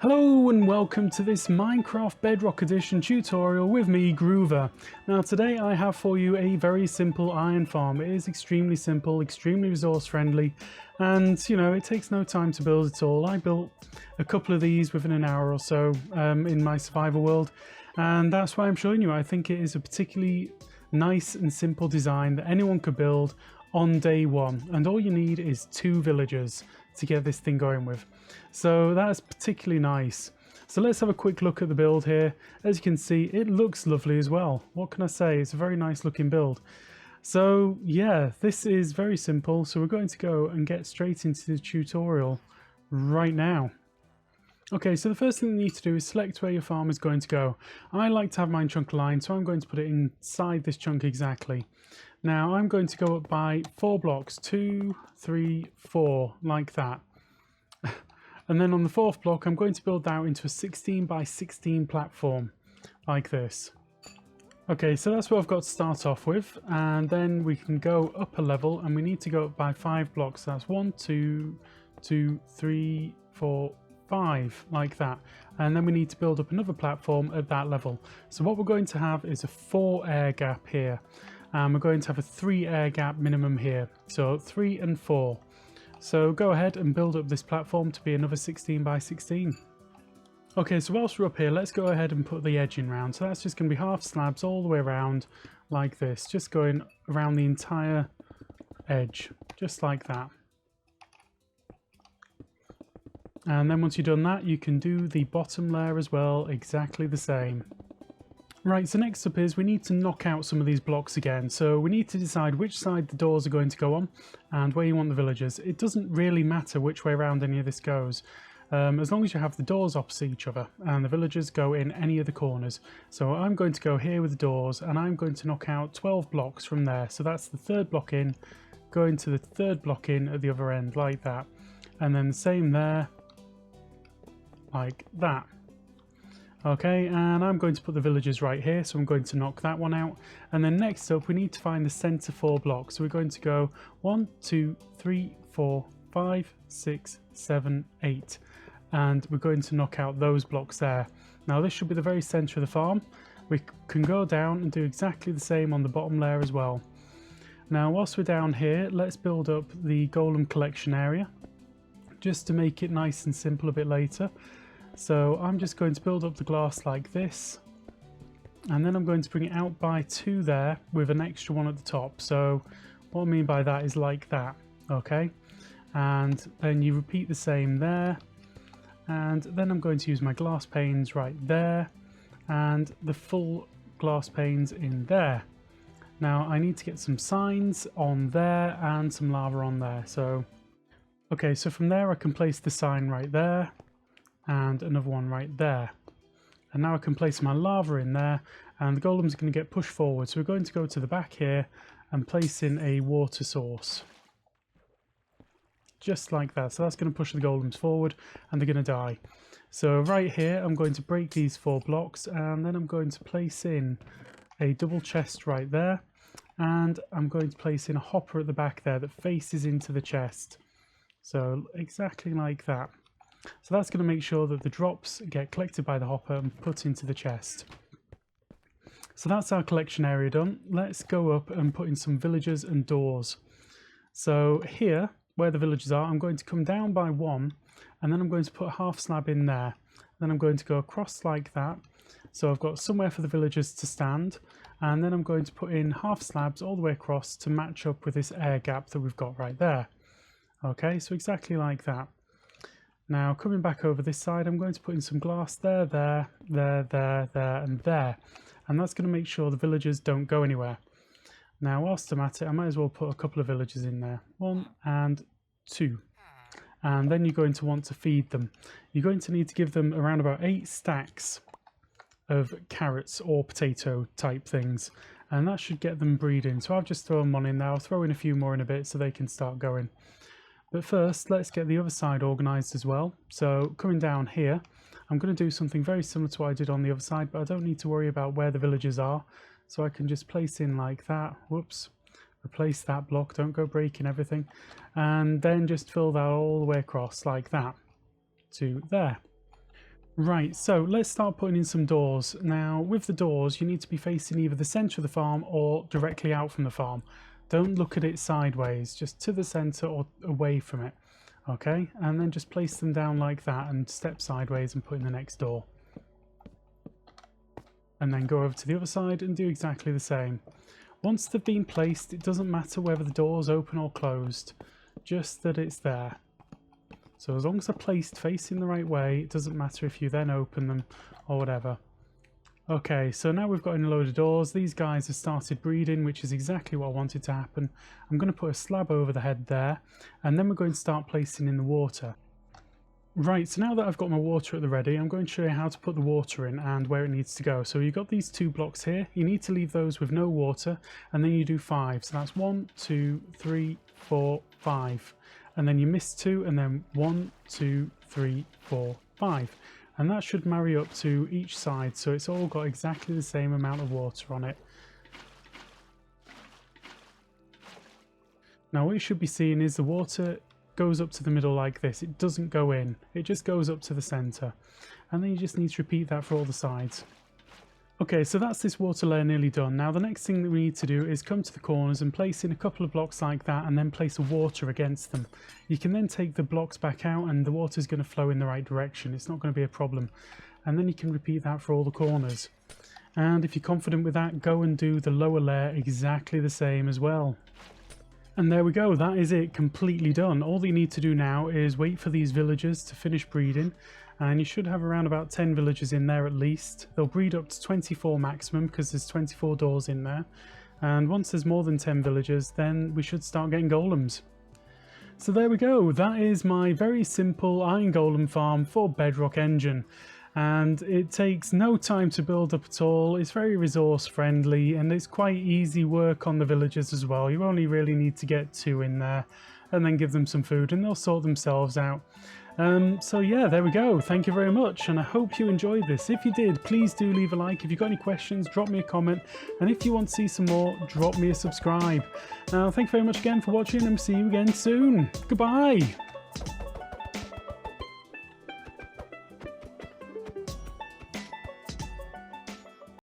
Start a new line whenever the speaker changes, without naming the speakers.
Hello and welcome to this Minecraft Bedrock Edition tutorial with me, Gruva. Now today I have for you a very simple iron farm. It is extremely simple, extremely resource friendly, and you know, it takes no time to build at all. I built a couple of these within an hour or so in my survival world, and that's why I'm showing you. I think it is a particularly nice and simple design that anyone could build on day one, and all you need is 2 villagers to get this thing going with. So that's particularly nice. So let's have a quick look at the build here. As you can see, it looks lovely as well. What can I say? It's a very nice looking build. So yeah, this is very simple. So we're going to go and get straight into the tutorial right now. Okay, so the first thing you need to do is select where your farm is going to go. I like to have mine chunk aligned, so I'm going to put it inside this chunk exactly. Now I'm going to go up by 4 blocks, 2, 3, 4, like that. And then on the 4th block, I'm going to build out into a 16 by 16 platform, like this. Okay, so that's what I've got to start off with, and then we can go up a level, and we need to go up by 5 blocks. So that's 1, 2, 3, 4, 5, like that. And then we need to build up another platform at that level. So what we're going to have is a 4 air gap here, and we're going to have a 3 air gap minimum here. So 3 and 4. So go ahead and build up this platform to be another 16 by 16. Okay, so whilst we're up here, let's go ahead and put the edging round. So that's just going to be half slabs all the way around like this, just going around the entire edge, just like that. And then once you've done that, you can do the bottom layer as well, exactly the same. Right, so next up is we need to knock out some of these blocks again. So we need to decide which side the doors are going to go on and where you want the villagers. It doesn't really matter which way around any of this goes, as long as you have the doors opposite each other and the villagers go in any of the corners. So I'm going to go here with the doors, and I'm going to knock out 12 blocks from there. So that's the 3rd block in, going to the 3rd block in at the other end, like that. And then the same there, like that. Okay, and I'm going to put the villagers right here, so I'm going to knock that one out. And then next up, we need to find the center 4 blocks. So we're going to go 1, 2, 3, 4, 5, 6, 7, 8. And we're going to knock out those blocks there. Now this should be the very center of the farm. We can go down and do exactly the same on the bottom layer as well. Now whilst we're down here, let's build up the golem collection area, just to make it nice and simple a bit later. So I'm just going to build up the glass like this, and then I'm going to bring it out by 2 there with an extra one at the top. So what I mean by that is like that, okay? And then you repeat the same there, and then I'm going to use my glass panes right there, and the full glass panes in there. Now I need to get some signs on there and some lava on there. So okay, so from there I can place the sign right there, and another one right there. And now I can place my lava in there, and the golems are going to get pushed forward. So we're going to go to the back here and place in a water source. Just like that. So that's going to push the golems forward, and they're going to die. So right here, I'm going to break these 4 blocks, and then I'm going to place in a double chest right there. And I'm going to place in a hopper at the back there that faces into the chest. So exactly like that. So that's going to make sure that the drops get collected by the hopper and put into the chest. So that's our collection area done. Let's go up and put in some villagers and doors. So here, where the villagers are, I'm going to come down by 1, and then I'm going to put a half slab in there. Then I'm going to go across like that. So I've got somewhere for the villagers to stand, and then I'm going to put in half slabs all the way across to match up with this air gap that we've got right there. Okay, so exactly like that. Now coming back over this side, I'm going to put in some glass there, there, there, there, there, and there. And that's going to make sure the villagers don't go anywhere. Now whilst I'm at it, I might as well put a couple of villagers in there. 1 and 2. And then you're going to want to feed them. You're going to need to give them around about 8 stacks of carrots or potato type things. And that should get them breeding. So I've just thrown one in there. I'll throw in a few more in a bit so they can start going. But first, let's get the other side organised as well. So coming down here, I'm going to do something very similar to what I did on the other side, but I don't need to worry about where the villagers are. So I can just place in like that. Whoops. Replace that block. Don't go breaking everything. And then just fill that all the way across like that to there. Right, so let's start putting in some doors. Now, with the doors, you need to be facing either the centre of the farm or directly out from the farm. Don't look at it sideways, just to the centre or away from it. Okay, and then just place them down like that and step sideways and put in the next door. And then go over to the other side and do exactly the same. Once they've been placed, it doesn't matter whether the door's open or closed, just that it's there. So as long as they're placed facing the right way, it doesn't matter if you then open them or whatever. Okay, so now we've got in a load of doors. These guys have started breeding, which is exactly what I wanted to happen. I'm going to put a slab over the head there, and then we're going to start placing in the water. Right, so now that I've got my water at the ready, I'm going to show you how to put the water in and where it needs to go. So you've got these 2 blocks here. You need to leave those with no water, and then you do 5. So that's 1, 2, 3, 4, 5. And then you miss 2, and then 1, 2, 3, 4, 5. And that should marry up to each side, so it's all got exactly the same amount of water on it. Now what you should be seeing is the water goes up to the middle like this. It doesn't go in, it just goes up to the centre. And then you just need to repeat that for all the sides. Okay, so that's this water layer nearly done. Now the next thing that we need to do is come to the corners and place in a couple of blocks like that, and then place a water against them. You can then take the blocks back out and the water is going to flow in the right direction. It's not going to be a problem. And then you can repeat that for all the corners. And if you're confident with that, go and do the lower layer exactly the same as well. And there we go, that is it, completely done. All that you need to do now is wait for these villagers to finish breeding, and you should have around about 10 villagers in there at least. They'll breed up to 24 maximum because there's 24 doors in there. And once there's more than 10 villagers, then we should start getting golems. So there we go, that is my very simple iron golem farm for Bedrock Engine. And it takes no time to build up at all. It's very resource friendly and it's quite easy work on the villagers as well. You only really need to get 2 in there and then give them some food and they'll sort themselves out. So yeah, there we go. Thank you very much and I hope you enjoyed this. If you did, please do leave a like. If you've got any questions, drop me a comment, and if you want to see some more, drop me a subscribe. Now thank you very much again for watching and see you again soon. Goodbye.